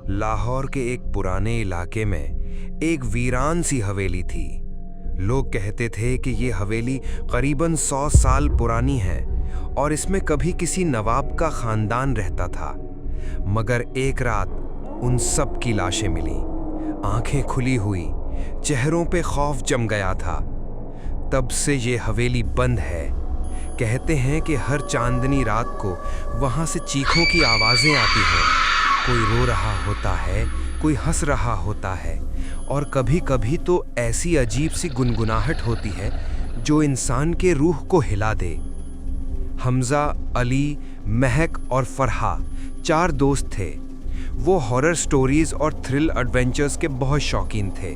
लाहौर के एक पुराने इलाके में एक वीरान सी हवेली थी। लोग कहते थे कि ये हवेली करीबन 100 साल पुरानी है और इसमें कभी किसी नवाब का खानदान रहता था। मगर एक रात उन सब की लाशें मिली, आंखें खुली हुई, चेहरों पे खौफ जम गया था। तब से ये हवेली बंद है। कहते हैं कि हर चांदनी रात को वहाँ से चीखों की आवाज़ें आती हैं। कोई रो रहा होता है, कोई हंस रहा होता है और कभी कभी तो ऐसी अजीब सी गुनगुनाहट होती है जो इंसान के रूह को हिला दे। हमजा, अली, महक और फरहा 4 दोस्त थे। वो हॉरर स्टोरीज और थ्रिल एडवेंचर्स के बहुत शौकीन थे।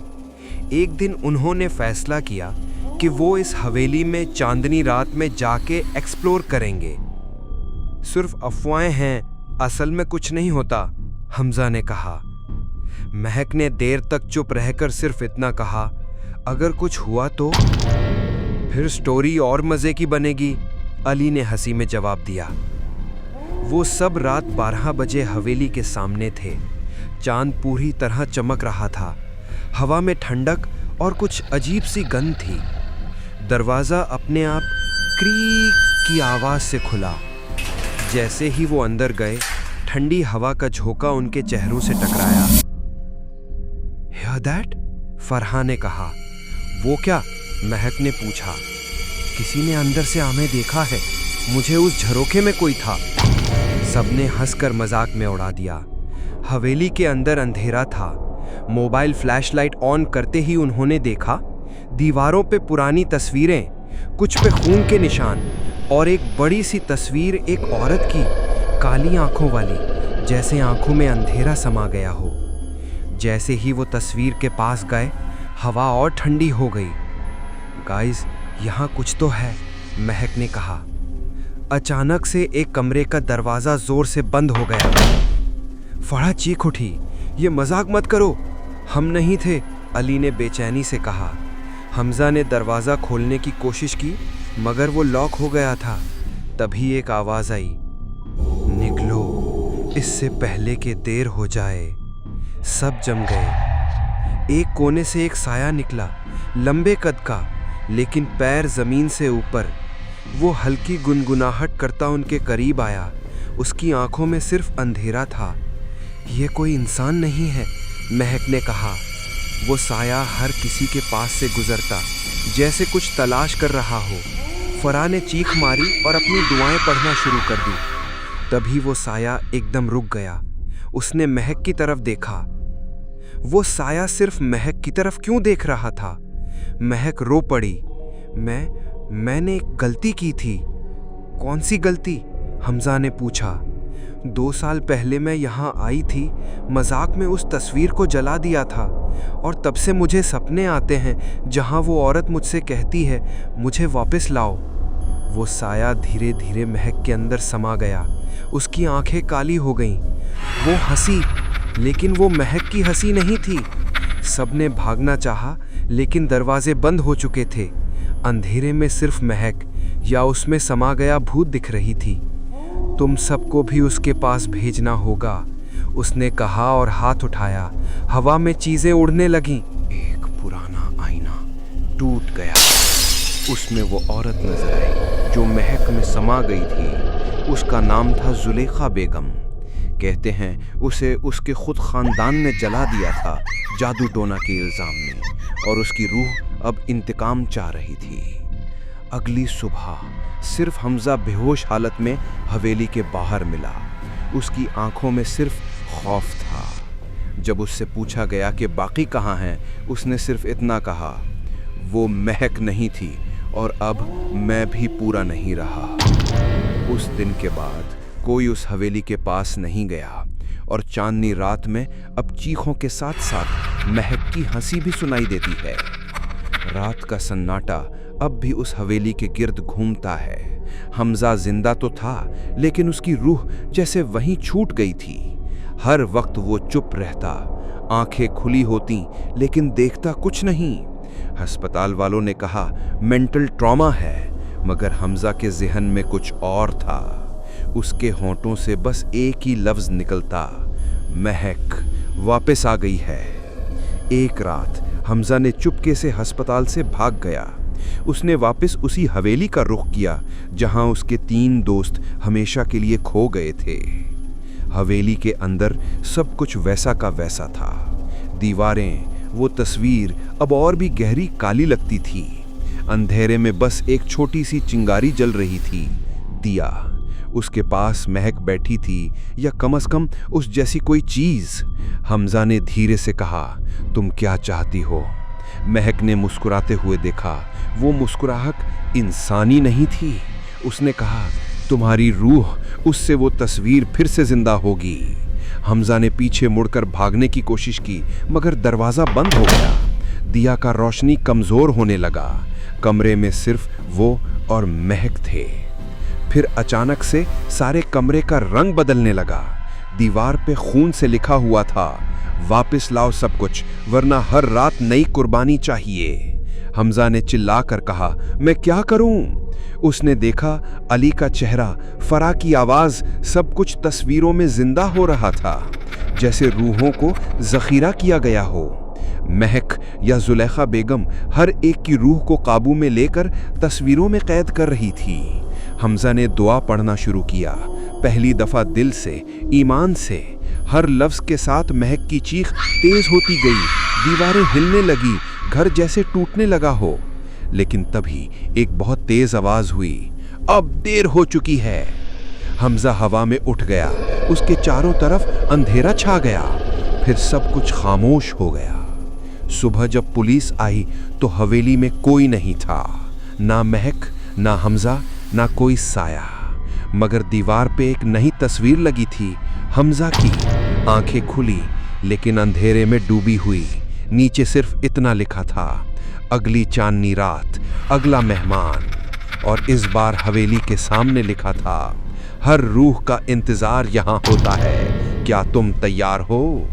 एक दिन उन्होंने फैसला किया कि वो इस हवेली में चांदनी रात में जाके एक्सप्लोर करेंगे। सिर्फ अफवाहें हैं, असल में कुछ नहीं होता, हमजा ने कहा। महक ने देर तक चुप रहकर सिर्फ इतना कहा, अगर कुछ हुआ तो फिर स्टोरी और मजे की बनेगी। अली ने हंसी में जवाब दिया। वो सब रात 12 बजे हवेली के सामने थे। चांद पूरी तरह चमक रहा था। हवा में ठंडक और कुछ अजीब सी गंध थी। दरवाज़ा अपने आप क्रीक की आवाज़ से खुला। जैसे ही वो अंदर गए, ठंडी हवा का झोंका उनके चेहरों से टकराया। Hear that? फरहा ने कहा। वो क्या? महक ने पूछा। किसी ने अंदर से हमें देखा है, मुझे उस झरोखे में कोई था। सबने हंसकर मजाक में उड़ा दिया। हवेली के अंदर अंधेरा था। मोबाइल फ्लैशलाइट ऑन करते ही उन्होंने देखा, दीवारों पे पुरानी तस्वीरें, कुछ पे खून के निशान और एक बड़ी सी तस्वीर एक औरत की, काली आंखों वाली, जैसे आंखों में अंधेरा समा गया हो। जैसे ही वो तस्वीर के पास गए, हवा और ठंडी हो गई। गाइस, यहाँ कुछ तो है, महक ने कहा। अचानक से एक कमरे का दरवाज़ा जोर से बंद हो गया। फरहा चीख उठी, ये मजाक मत करो, हम नहीं थे, अली ने बेचैनी से कहा। हमजा ने दरवाज़ा खोलने की कोशिश की, मगर वो लॉक हो गया था। तभी एक आवाज़ आई, निकलो, इससे पहले कि देर हो जाए। सब जम गए। एक कोने से एक साया निकला, लंबे कद का, लेकिन पैर ज़मीन से ऊपर। वो हल्की गुनगुनाहट करता उनके करीब आया। उसकी आंखों में सिर्फ अंधेरा था। ये कोई इंसान नहीं है, महक ने कहा। वो साया हर किसी के पास से गुजरता, जैसे कुछ तलाश कर रहा हो। फरहा ने चीख मारी और अपनी दुआएं पढ़ना शुरू कर दी। तभी वो साया एकदम रुक गया। उसने महक की तरफ देखा। वो साया सिर्फ महक की तरफ क्यों देख रहा था? महक रो पड़ी। मैंने एक गलती की थी। कौन सी गलती? हमजा ने पूछा। 2 साल पहले मैं यहाँ आई थी, मजाक में उस तस्वीर को जला दिया था और तब से मुझे सपने आते हैं जहाँ वो औरत मुझसे कहती है, मुझे वापस लाओ। वो साया धीरे धीरे महक के अंदर समा गया। उसकी आंखें काली हो गईं। वो हंसी, लेकिन वो महक की हंसी नहीं थी। सबने भागना चाहा, लेकिन दरवाजे बंद हो चुके थे। अंधेरे में सिर्फ महक या उसमें समा गया भूत दिख रही थी। तुम सबको भी उसके पास भेजना होगा, उसने कहा और हाथ उठाया। हवा में चीजें उड़ने लगीं। एक पुराना आईना टूट गया। उसमें वो औरत नजर आई जो महक में समा गई थी। उसका नाम था जुलेखा बेगम। कहते हैं उसे उसके खुद खानदान ने जला दिया था जादू टोना के इल्जाम में, और उसकी रूह अब इंतकाम चाह रही थी। अगली सुबह सिर्फ हमजा बेहोश हालत में हवेली के बाहर मिला। उसकी आंखों में सिर्फ खौफ था। जब उससे पूछा गया कि बाकी कहाँ हैं, उसने सिर्फ इतना कहा, वो महक नहीं थी और अब मैं भी पूरा नहीं रहा। उस दिन के बाद कोई उस हवेली के पास नहीं गया और चांदनी रात में अब चीखों के साथ साथ महक की हंसी भी सुनाई देती है। रात का सन्नाटा अब भी उस हवेली के गिर्द घूमता है। हमजा जिंदा तो था, लेकिन उसकी रूह जैसे वहीं छूट गई थी। हर वक्त वो चुप रहता, आंखें खुली होती, लेकिन देखता कुछ नहीं। अस्पताल वालों ने कहा मेंटल ट्रॉमा है, मगर हमजा के ज़हन में कुछ और था। उसके होंठों से बस एक ही लफ्ज़ निकलता, महक, वापस आ गई है। एक रात हमजा ने चुपके से अस्पताल से भाग गया। उसने वापस उसी हवेली का रुख किया जहां उसके 3 दोस्त हमेशा के लिए खो गए थे। हवेली के अंदर सब कुछ वैसा का वैसा था। दीवारें, वो तस्वीर अब और भी गहरी काली लगती थी। अंधेरे में बस एक छोटी सी चिंगारी जल रही थी, दिया। उसके पास महक बैठी थी, या कम से कम उस जैसी कोई चीज। हमजा ने धीरे से कहा, तुम क्या चाहती हो? महक ने मुस्कुराते हुए देखा। वो मुस्कुराहट इंसानी नहीं थी। उसने कहा, तुम्हारी रूह, उससे वो तस्वीर फिर से जिंदा होगी। हमजा ने पीछे मुड़कर भागने की कोशिश की, मगर दरवाजा बंद हो गया। दिया का रोशनी कमजोर होने लगा। कमरे में सिर्फ वो और महक थे। फिर अचानक से सारे कमरे का रंग बदलने लगा। दीवार पे खून से लिखा हुआ था, वापस लाओ सब कुछ, वरना हर रात नई कुर्बानी चाहिए। हमजा ने चिल्लाकर कहा, मैं क्या करूं? उसने देखा अली का चेहरा, फरा की आवाज, सब कुछ तस्वीरों में जिंदा हो रहा था, जैसे रूहों को जखीरा किया गया हो। महक या जुलेखा बेगम हर एक की रूह को काबू में लेकर तस्वीरों में कैद कर रही थी। हमजा ने दुआ पढ़ना शुरू किया, पहली दफा दिल से, ईमान से। हर लफ्ज के साथ महक की चीख तेज होती गई। दीवारें हिलने लगी, घर जैसे टूटने लगा हो। लेकिन तभी एक बहुत तेज आवाज हुई, अब देर हो चुकी है। हमजा हवा में उठ गया। उसके चारों तरफ अंधेरा छा गया। फिर सब कुछ खामोश हो गया। सुबह जब पुलिस आई तो हवेली में कोई नहीं था, ना महक, ना हमजा, ना कोई साया। मगर दीवार पे एक नई तस्वीर लगी थी, हमजा की। आंखें खुली लेकिन अंधेरे में डूबी हुई। नीचे सिर्फ इतना लिखा था, अगली चांदनी रात, अगला मेहमान। और इस बार हवेली के सामने लिखा था, हर रूह का इंतजार यहां होता है, क्या तुम तैयार हो?